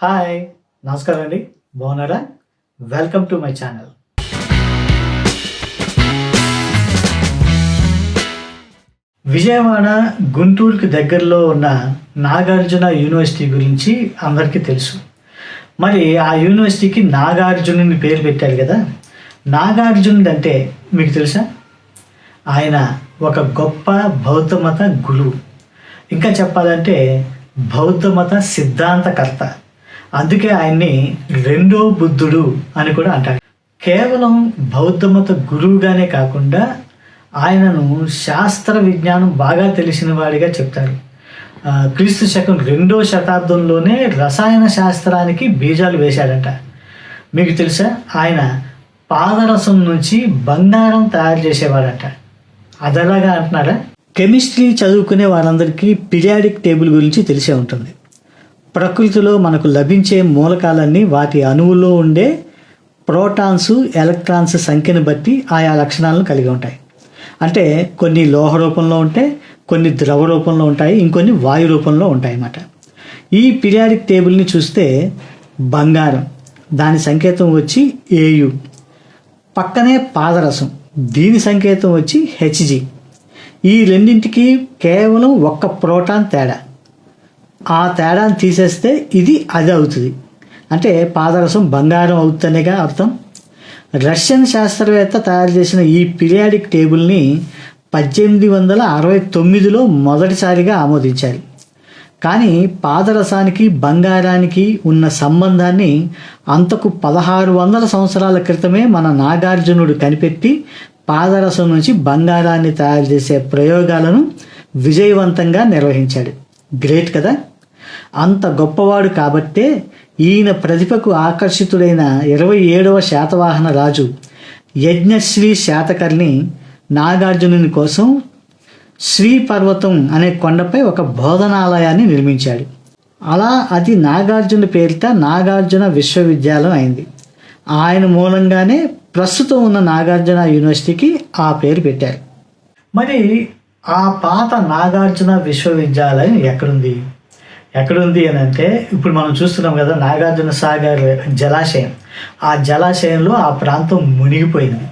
Hi! నమస్కారం అండి. బాగున్నారా? Welcome to my channel. Vijayawada, గుంటూరుకి దగ్గరలో ఉన్న నాగార్జున యూనివర్సిటీ గురించి అందరికీ తెలుసు. మరి ఆ యూనివర్సిటీకి నాగార్జునుని పేరు పెట్టారు కదా! నాగార్జునుడు అంటే మీకు తెలుసా? ఆయన ఒక గొప్ప బౌద్ధమత గురువు. ఇంకా చెప్పాలంటే బౌద్ధమత సిద్ధాంతకర్త. అందుకే ఆయన్ని రెండో బుద్ధుడు అని కూడా అంటారు. కేవలం బౌద్ధమత గురువుగానే కాకుండా ఆయనను శాస్త్ర విజ్ఞానం బాగా తెలిసిన వాడిగా చెప్తారు. క్రీస్తు శకం 2వ శతాబ్దంలోనే రసాయన శాస్త్రానికి బీజాలు వేశాడట. మీకు తెలుసా? ఆయన పాదరసం నుంచి బంగారం తయారు చేసేవాడట. అదెలాగా అంటున్నారా? కెమిస్ట్రీ చదువుకునే వారందరికీ పీరియాడిక్ టేబుల్ గురించి తెలిసే ఉంటుంది. ప్రకృతిలో మనకు లభించే మూలకాలన్నీ వాటి అణువులో ఉండే ప్రోటాన్స్, ఎలక్ట్రాన్స్ సంఖ్యను బట్టి ఆయా లక్షణాలను కలిగి ఉంటాయి. అంటే కొన్ని లోహ రూపంలో ఉంటాయి, కొన్ని ద్రవ రూపంలో ఉంటాయి, ఇంకొన్ని వాయు రూపంలో ఉంటాయి అన్నమాట. ఈ పీరియాడిక్ టేబుల్ని చూస్తే బంగారం, దాని సంకేతం వచ్చి ఏయు, పక్కనే పాదరసం, దీని సంకేతం వచ్చి హెచ్జి. ఈ రెండింటికి కేవలం ఒక్క ప్రోటాన్ తేడా. ఆ తేడాను తీసేస్తే ఇది అది అవుతుంది. అంటే పాదరసం బంగారం అవుతుందనేగా అర్థం. రష్యన్ శాస్త్రవేత్త తయారు చేసిన ఈ పీరియాడిక్ టేబుల్ని 1869లో మొదటిసారిగా ఆమోదించారు. కానీ పాదరసానికి బంగారానికి ఉన్న సంబంధాన్ని అంతకు 1600 సంవత్సరాల క్రితమే మన నాగార్జునుడు కనిపెట్టి పాదరసం నుంచి బంగారాన్ని తయారు చేసే ప్రయోగాలను విజయవంతంగా నిర్వహించాడు. గ్రేట్ కదా! అంత గొప్పవాడు కాబట్టే ఈయన ప్రతిభకు ఆకర్షితుడైన 27వ శాతవాహన రాజు యజ్ఞశ్రీ శాతకర్ణి నాగార్జునుని కోసం శ్రీపర్వతం అనే కొండపై ఒక బోధనాలయాన్ని నిర్మించాడు. అలా అది నాగార్జున పేరిట నాగార్జున విశ్వవిద్యాలయం అయింది. ఆయన మూలంగానే ప్రస్తుతం ఉన్న నాగార్జున యూనివర్సిటీకి ఆ పేరు పెట్టారు. మరి ఆ పాత నాగార్జున విశ్వవిద్యాలయం ఎక్కడుంది అని అంటే, ఇప్పుడు మనం చూస్తున్నాం కదా నాగార్జున సాగర్ జలాశయం. ఆ జలాశయంలో ఆ ప్రాంతం మునిగిపోయింది.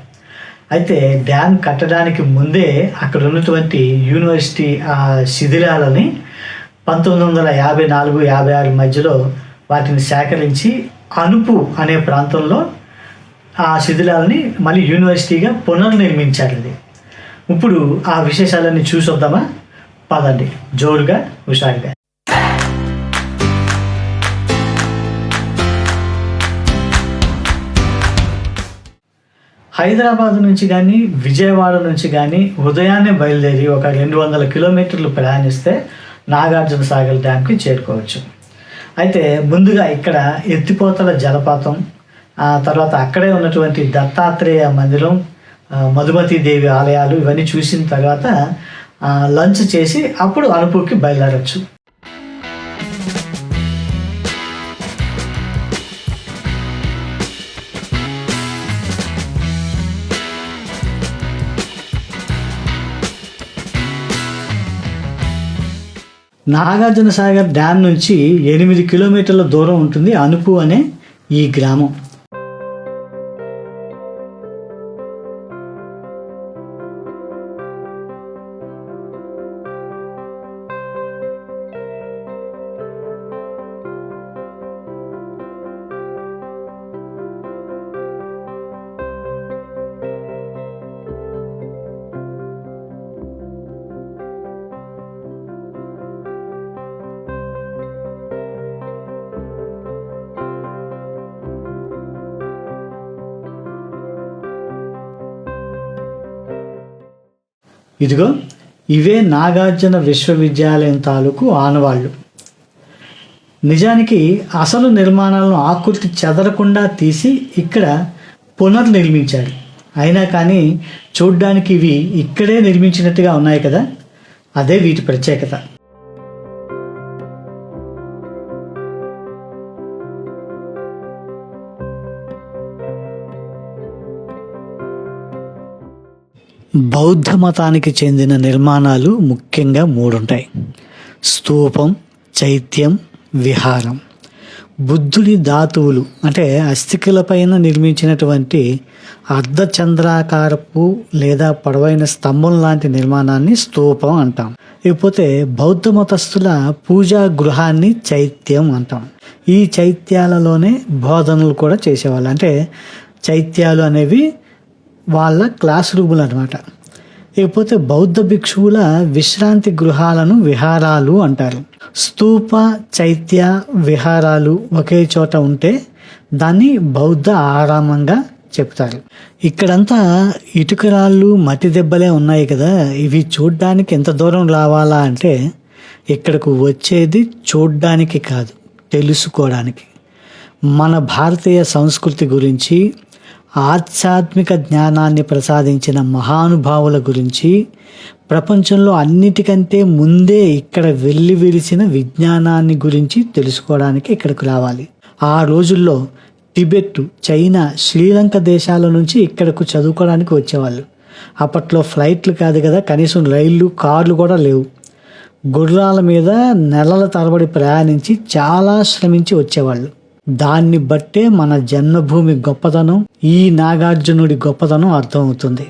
అయితే డ్యామ్ కట్టడానికి ముందే అక్కడ ఉన్నటువంటి యూనివర్సిటీ ఆ శిథిలాలని 1954-56 మధ్యలో వాటిని సేకరించి అనుపు అనే ప్రాంతంలో ఆ శిథిలాలని మళ్ళీ యూనివర్సిటీగా పునర్నిర్మించారు. ఇప్పుడు ఆ విశేషాలన్నీ చూసొద్దామా? పదండి, జోరుగా హుషారుగా. హైదరాబాద్ నుంచి కానీ విజయవాడ నుంచి కానీ ఉదయాన్నే బయలుదేరి ఒక 200 కిలోమీటర్లు ప్రయాణిస్తే నాగార్జున సాగర్ డ్యామ్కి చేరుకోవచ్చు. అయితే ముందుగా ఇక్కడ ఎత్తిపోతల జలపాతం, తర్వాత అక్కడే ఉన్నటువంటి దత్తాత్రేయ మందిరం, మధుమతీదేవి ఆలయాలు ఇవన్నీ చూసిన తర్వాత లంచ్ చేసి అప్పుడు అనుపుకి బయలుదేరచ్చు. నాగార్జున సాగర్ డ్యామ్ నుంచి 8 కిలోమీటర్ల దూరం ఉంటుంది అనుపు అనే ఈ గ్రామం. ఇదిగో ఇవే నాగార్జున విశ్వవిద్యాలయం తాలూకు ఆనవాళ్ళు. నిజానికి అసలు నిర్మాణాలను ఆకృతి చెదరకుండా తీసి ఇక్కడ పునర్నిర్మించాడు. అయినా కానీ చూడ్డానికి ఇవి ఇక్కడే నిర్మించినట్టుగా ఉన్నాయి కదా, అదే వీటి ప్రత్యేకత. బౌద్ధ మతానికి చెందిన నిర్మాణాలు ముఖ్యంగా 3 ఉంటాయి: స్తూపం, చైత్యం, విహారం. బుద్ధుడి ధాతువులు అంటే అస్థికల పైన నిర్మించినటువంటి అర్ధచంద్రాకారపు లేదా పొడవైన స్తంభం లాంటి నిర్మాణాన్ని స్తూపం అంటాం. ఇకపోతే బౌద్ధ మతస్థుల పూజా గృహాన్ని చైత్యం అంటాం. ఈ చైత్యాలలోనే బోధనలు కూడా చేసేవాళ్ళు. అంటే చైత్యాలు అనేవి వాళ్ళ క్లాస్ రూములు అనమాట. ఇకపోతే బౌద్ధ భిక్షువుల విశ్రాంతి గృహాలను విహారాలు అంటారు. స్తూప, చైత్య, విహారాలు ఒకే చోట ఉంటే దాన్ని బౌద్ధ ఆరామంగా చెప్తారు. ఇక్కడంతా ఇటుకరాళ్ళు, మట్టి దెబ్బలే ఉన్నాయి కదా, ఇవి చూడ్డానికి ఎంత దూరం రావాలా అంటే ఇక్కడకు వచ్చేది చూడ్డానికి కాదు, తెలుసుకోవడానికి. మన భారతీయ సంస్కృతి గురించి, ఆధ్యాత్మిక జ్ఞానాన్ని ప్రసాదించిన మహానుభావుల గురించి, ప్రపంచంలో అన్నిటికంటే ముందే ఇక్కడ వెళ్ళి విరిసిన విజ్ఞానాన్ని గురించి తెలుసుకోవడానికి ఇక్కడికి రావాలి. ఆ రోజుల్లో టిబెట్, చైనా, శ్రీలంక దేశాల నుంచి ఇక్కడకు చదువుకోవడానికి వచ్చేవాళ్ళు. అప్పట్లో ఫ్లైట్లు కాదు కదా, కనీసం రైళ్ళు, కార్లు కూడా లేవు. గుర్రాల మీద నెలల తరబడి ప్రయాణించి చాలా శ్రమించి వచ్చేవాళ్ళు. దాన్ని బట్టే మన జన్మభూమి గొప్పతనం, ఈ నాగార్జునుడి గొప్పతనం అర్థమవుతుంది.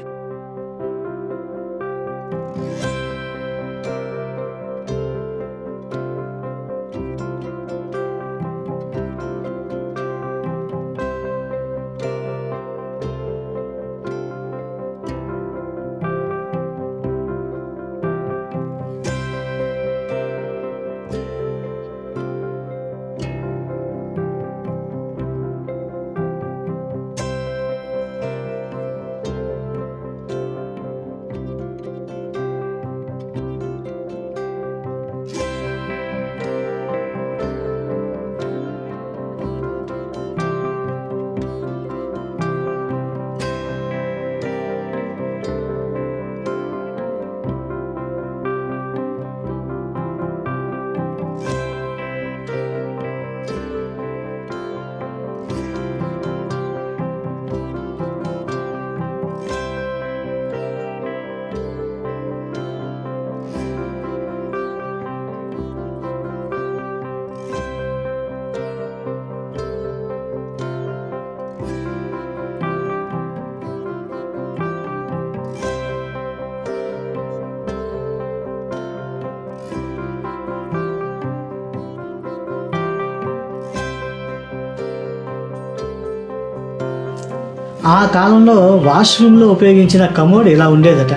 ఆ కాలంలో వాష్రూమ్లో ఉపయోగించిన కమోడ్ ఇలా ఉండేదట.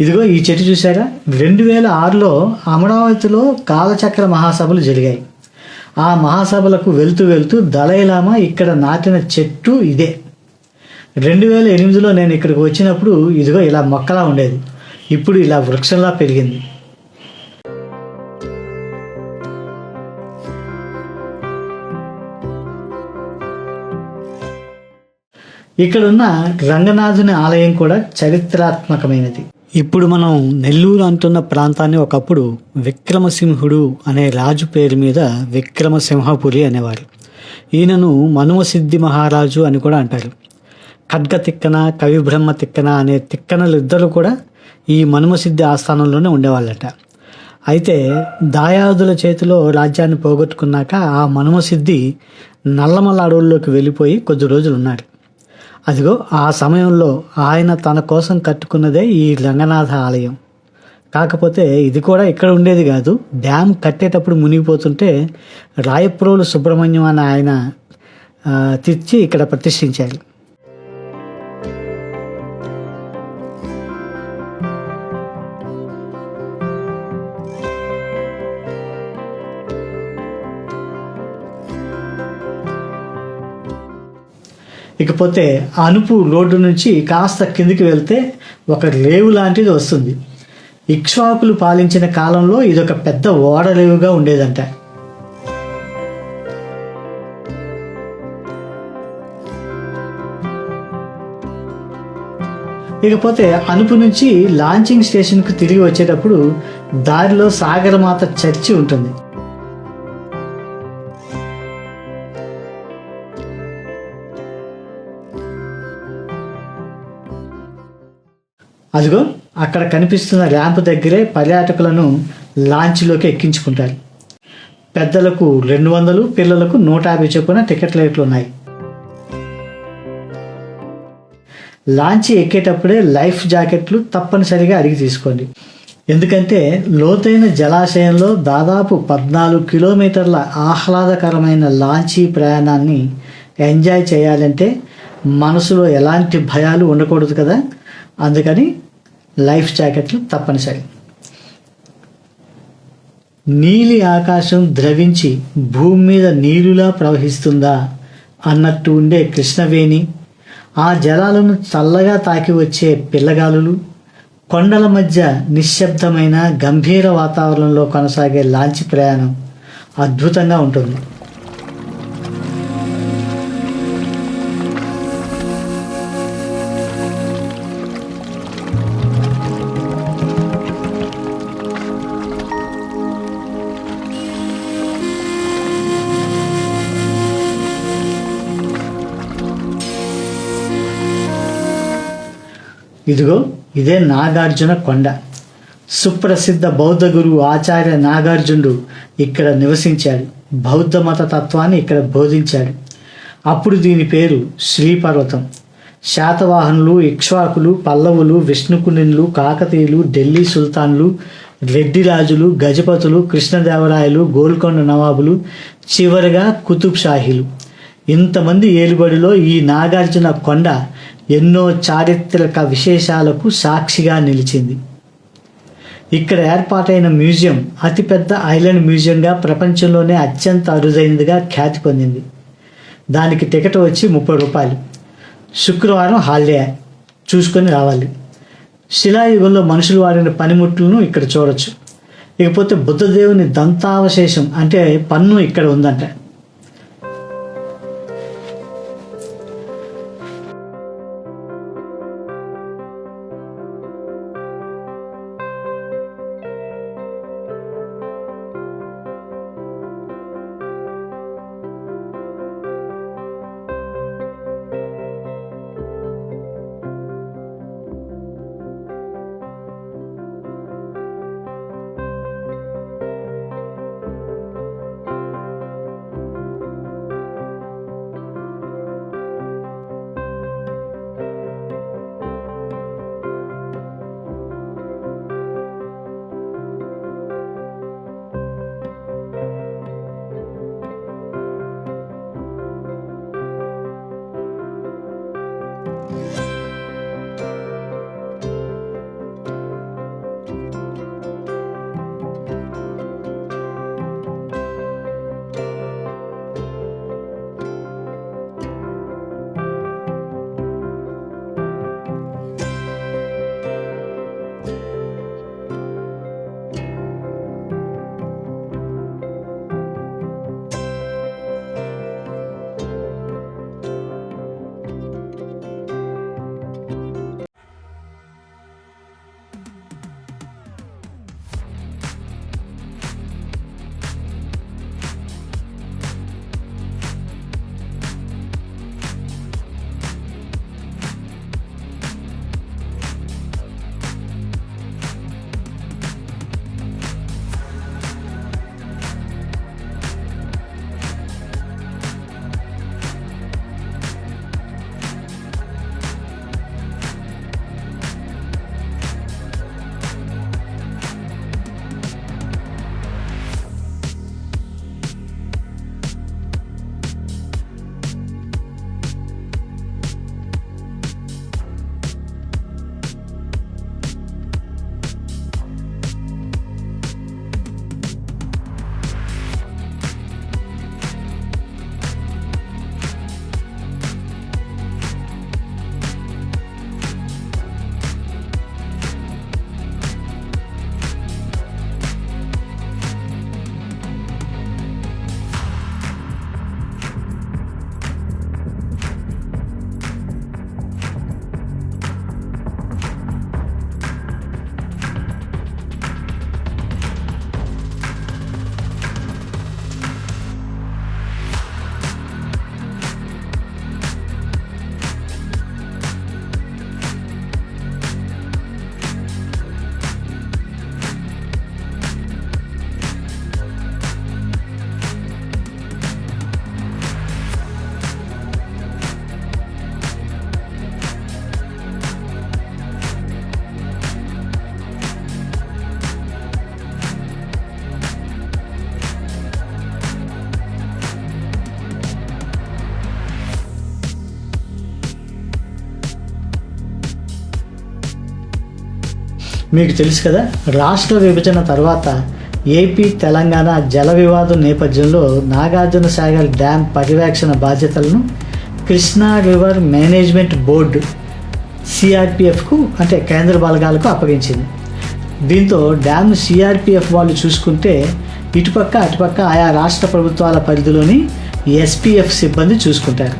ఇదిగో ఈ చెట్టు చూసారా, 2006లో అమరావతిలో కాలచక్ర మహాసభలు జరిగాయి. ఆ మహాసభలకు వెళ్తూ వెళ్తూ దలైలామా ఇక్కడ నాటిన చెట్టు ఇదే. 2008లో నేను ఇక్కడికి వచ్చినప్పుడు ఇదిగో ఇలా మొక్కలా ఉండేది, ఇప్పుడు ఇలా వృక్షంలా పెరిగింది. ఇక్కడున్న రంగనాథుని ఆలయం కూడా చరిత్రాత్మకమైనది. ఇప్పుడు మనం నెల్లూరు అంటున్న ప్రాంతాన్ని ఒకప్పుడు విక్రమసింహుడు అనే రాజు పేరు మీద విక్రమసింహపురి అనేవారు. ఈయనను మనుమసిద్ధి మహారాజు అని కూడా అంటారు. ఖడ్గ తిక్కన, కవిబ్రహ్మ తిక్కన అనే తిక్కనలు ఇద్దరు కూడా ఈ మనుమసిద్ధి ఆస్థానంలోనే ఉండేవాళ్ళట. అయితే దాయాదుల చేతిలో రాజ్యాన్ని పోగొట్టుకున్నాక ఆ మనుమసిద్ధి నల్లమల్ల అడవుల్లోకి వెళ్ళిపోయి కొద్ది రోజులు ఉన్నాడు. అదిగో ఆ సమయంలో ఆయన తన కోసం కట్టుకున్నదే ఈ రంగనాథ ఆలయం. కాకపోతే ఇది కూడా ఇక్కడ ఉండేది కాదు. డ్యామ్ కట్టేటప్పుడు మునిగిపోతుంటే రాయప్రోలు సుబ్రహ్మణ్యం అని ఆయన తెచ్చి ఇక్కడ ప్రతిష్ఠించారు. ఇకపోతే అనుపు రోడ్డు నుంచి కాస్త కిందికి వెళ్తే ఒక రేవు లాంటిది వస్తుంది. ఇక్ష్వాకులు పాలించిన కాలంలో ఇదొక పెద్ద ఓడరేవుగా ఉండేదంట. ఇకపోతే అనుపు నుంచి లాంచింగ్ స్టేషన్కు తిరిగి వచ్చేటప్పుడు దారిలో సాగరమాత చర్చి ఉంటుంది. అదిగో అక్కడ కనిపిస్తున్న ర్యాంప్ దగ్గరే పర్యాటకులను లాంచ్లోకి ఎక్కించుకుంటారు. పెద్దలకు 200, పిల్లలకు 150 చొప్పున టికెట్ రేట్లు ఉన్నాయి. లాంచ్ ఎక్కేటప్పుడే లైఫ్ జాకెట్లు తప్పనిసరిగా అడిగి తీసుకోండి. ఎందుకంటే లోతైన జలాశయంలో దాదాపు 14 కిలోమీటర్ల ఆహ్లాదకరమైన లాంచీ ప్రయాణాన్ని ఎంజాయ్ చేయాలంటే మనసులో ఎలాంటి భయాలు ఉండకూడదు కదా. అందుకని లైఫ్ జాకెట్లు తప్పనిసరి. నీలి ఆకాశం ద్రవించి భూమి మీద నీరులా ప్రవహిస్తుందా అన్నట్టు ఉండే కృష్ణవేణి, ఆ జలాలను చల్లగా తాకి వచ్చే పిల్లగాలులు, కొండల మధ్య నిశ్శబ్దమైన గంభీర వాతావరణంలో కొనసాగే లాంచ్ ప్రయాణం అద్భుతంగా ఉంటుంది. ఇదిగో ఇదే నాగార్జున కొండ. సుప్రసిద్ధ బౌద్ధ గురువు ఆచార్య నాగార్జునుడు ఇక్కడ నివసించాడు. బౌద్ధ మత తత్వాన్ని ఇక్కడ బోధించాడు. అప్పుడు దీని పేరు శ్రీపర్వతం. శాతవాహనులు, ఇక్ష్వాకులు, పల్లవులు, విష్ణుకుండినులు, కాకతీయులు, ఢిల్లీ సుల్తాన్లు, రెడ్డి రాజులు, గజపతులు, కృష్ణదేవరాయలు, గోల్కొండ నవాబులు, చివరిగా కుతుబ్ షాహీలు, ఇంతమంది ఏలుబడిలో ఈ నాగార్జున కొండ ఎన్నో చారిత్రక విశేషాలకు సాక్షిగా నిలిచింది. ఇక్కడ ఏర్పాటైన మ్యూజియం అతిపెద్ద ఐలాండ్ మ్యూజియంగా ప్రపంచంలోనే అత్యంత అరుదైనదిగా ఖ్యాతి పొందింది. దానికి టికెట్ వచ్చి 30 రూపాయలు. శుక్రవారం హాలిడే చూసుకొని రావాలి. శిలాయుగంలో మనుషులు వాడిన పనిముట్లను ఇక్కడ చూడొచ్చు. ఇకపోతే బుద్ధదేవుని దంతావశేషం అంటే పన్ను ఇక్కడ ఉందంట. మీకు తెలుసు కదా, రాష్ట్ర విభజన తర్వాత ఏపీ తెలంగాణ జల వివాదం నేపథ్యంలో నాగార్జున సాగర్ డ్యామ్ పర్యవేక్షణ బాధ్యతలను కృష్ణా రివర్ మేనేజ్మెంట్ బోర్డు సిఆర్పిఎఫ్కు అంటే కేంద్ర బలగాలకు అప్పగించింది. దీంతో డ్యామ్ సిఆర్పిఎఫ్ వాళ్ళు చూసుకుంటే ఇటుపక్క అటుపక్క ఆయా రాష్ట్ర ప్రభుత్వాల పరిధిలోని ఎస్పిఎఫ్ సిబ్బంది చూసుకుంటారు.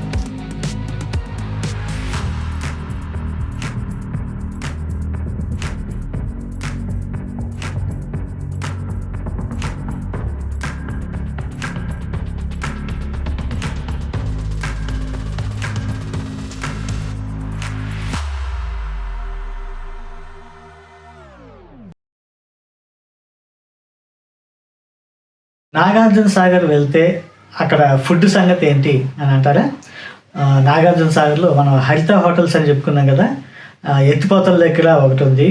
నాగార్జున సాగర్ వెళ్తే అక్కడ ఫుడ్ సంగతి ఏంటి అని అంటారా? నాగార్జున సాగర్లో మనం హరిత హోటల్స్ అని చెప్పుకున్నాం కదా, ఎత్తిపోతల దగ్గర ఒకటి ఉంది,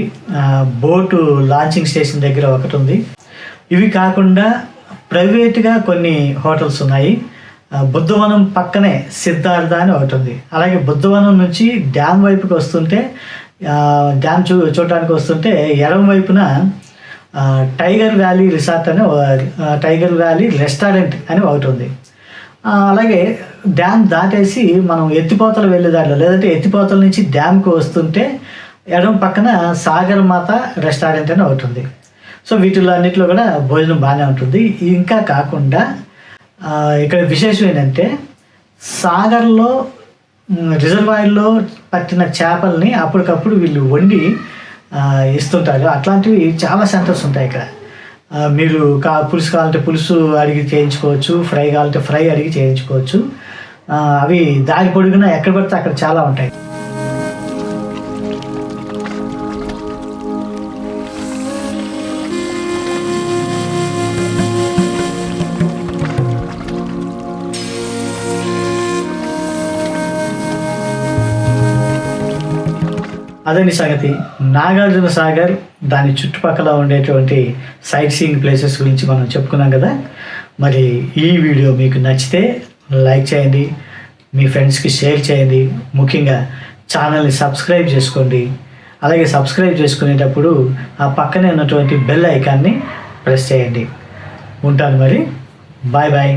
బోటు లాంచింగ్ స్టేషన్ దగ్గర ఒకటి ఉంది. ఇవి కాకుండా ప్రైవేట్గా కొన్ని హోటల్స్ ఉన్నాయి. బుద్ధవనం పక్కనే సిద్ధార్థ అని ఒకటి ఉంది. అలాగే బుద్ధవనం నుంచి డ్యామ్ వైపుకి వస్తుంటే, డ్యామ్ చూడటానికి వస్తుంటే ఎడమ వైపున టైగర్ వ్యాలీ రిసార్ట్ అని, టైగర్ వ్యాలీ రెస్టారెంట్ అని ఒకటి ఉంది. అలాగే డ్యామ్ దాటేసి మనం ఎత్తిపోతలు వెళ్ళేదారిలో, లేదంటే ఎత్తిపోతల నుంచి డ్యామ్కి వస్తుంటే ఎడమ పక్కన సాగర్ మాత రెస్టారెంట్ అని ఒకటి ఉంది. సో వీటిలో అన్నింటిలో కూడా భోజనం బాగానే ఉంటుంది. ఇంకా కాకుండా ఇక్కడ విశేషం ఏంటంటే, సాగర్లో రిజర్వాయర్లో పట్టిన చేపల్ని అప్పటికప్పుడు వీళ్ళు వండి ఇస్తుంటారు. అట్లాంటివి చాలా సెంటర్స్ ఉంటాయి ఇక్కడ. మీరు పులుసు కావాలంటే పులుసు అడిగి చేయించుకోవచ్చు, ఫ్రై కావాలంటే ఫ్రై అడిగి చేయించుకోవచ్చు. అవి దారి పొడుగునా ఎక్కడ పడితే అక్కడ చాలా ఉంటాయి. అదండి సంగతి. నాగార్జున సాగర్ దాని చుట్టుపక్కల ఉండేటువంటి సైట్ సీయింగ్ ప్లేసెస్ గురించి మనం చెప్పుకున్నాం కదా. మరి ఈ వీడియో మీకు నచ్చితే లైక్ చేయండి, మీ ఫ్రెండ్స్కి షేర్ చేయండి, ముఖ్యంగా ఛానల్ని సబ్స్క్రైబ్ చేసుకోండి. అలాగే సబ్స్క్రైబ్ చేసుకునేటప్పుడు ఆ పక్కనే ఉన్నటువంటి బెల్ ఐకాన్ని ప్రెస్ చేయండి. ఉంటాను మరి. Bye bye.